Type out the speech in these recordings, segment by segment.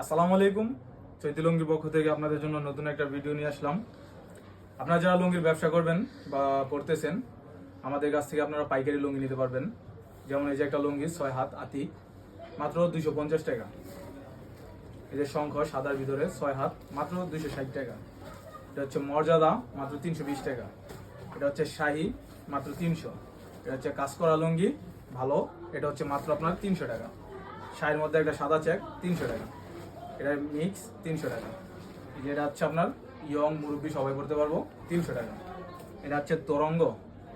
আসসালামু আলাইকুম। চৈতি লুঙ্গির পক্ষ থেকে আপনাদের জন্য নতুন একটা ভিডিও নিয়ে আসলাম। আপনারা যারা লুঙ্গির ব্যবসা করবেন বা করতেছেন, আমাদের কাছ থেকে আপনারা পাইকারি লুঙ্গি নিতে পারবেন। যেমন এই যে একটা লুঙ্গি 6 হাত আতি, মাত্র 250 টাকা। এই যে শঙ্খ সাদার ভিতরে 6 হাত, মাত্র 260 টাকা। এটা হচ্ছে মর্যাদা, মাত্র 320 টাকা। এটা হচ্ছে শাহী, মাত্র 300। এটা হচ্ছে কাজ করা লুঙ্গি ভালো, এটা হচ্ছে মাত্র আপনার 300 টাকা। শাড়ির মধ্যে একটা সাদা চেক 300 টাকা। এটা মিক্স 300 টাকা। যেটা হচ্ছে আপনার ইয়ং মুরব্বী সবাই করতে পারবো 300 টাকা। এটা হচ্ছে তরঙ্গ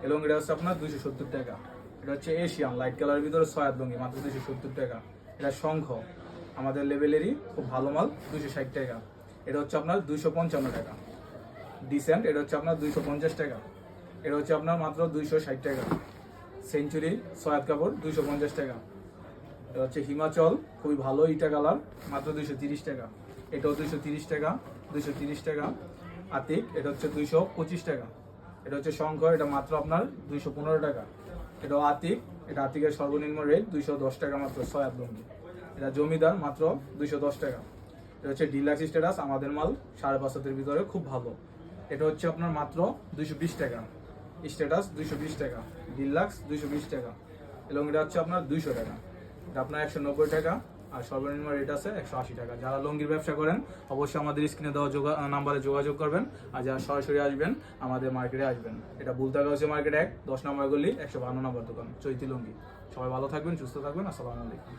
এবং এটা হচ্ছে আপনার 270 টাকা। এটা হচ্ছে এশিয়ান লাইট কালারের ভিতরে 6 হাত লুঙ্গি, মাত্র 270 টাকা। এটা শঙ্খ আমাদের লেভেলেরই খুব ভালো মাল, 260 টাকা। এটা হচ্ছে আপনার 255 টাকা। ডিসেন্ট এটা হচ্ছে আপনার 250 টাকা। এটা হচ্ছে আপনার মাত্র 260 টাকা। সেঞ্চুরি 6 হাত কাপড় 250 টাকা। এটা হচ্ছে হিমাচল, খুবই ভালো ইটা কালার, মাত্র 230 টাকা। এটাও 230 টাকা, 230 টাকা। আতিক এটা হচ্ছে 225 টাকা। এটা হচ্ছে শঙ্খ, এটা মাত্র আপনার 215 টাকা। এটাও আতিক, এটা আতিকের সর্বনিম্ন রেট 210 টাকা মাত্র, 6 হাত লুঙ্গি। এটা জমিদার, মাত্র 210 টাকা। এটা হচ্ছে ডিলাক্স স্ট্যাটাস, আমাদের মাল 5.5 হাতের ভিতরে খুব ভালো। এটা হচ্ছে আপনার মাত্র 220 টাকা। স্ট্যাটাস 220 টাকা, ডিলাক্স 220 টাকা এবং এটা হচ্ছে আপনার 200 টাকা। এটা আপনার 190 টাকা আর সর্বনিম্ন রেট আছে 180 টাকা। যারা লুঙ্গির ব্যবসা করেন অবশ্যই আমাদের স্ক্রিনে দেওয়া নাম্বারে যোগাযোগ করবেন। আর যারা সরাসরি আসবেন আমাদের মার্কেটে আসবেন। এটা বুলতাগা হচ্ছে মার্কেট 1, 10 নম্বর গলি, 152 নম্বর দোকান, চৈতি লুঙ্গি। সবাই ভালো থাকবেন, সুস্থ থাকবেন। আসসালামু আলাইকুম।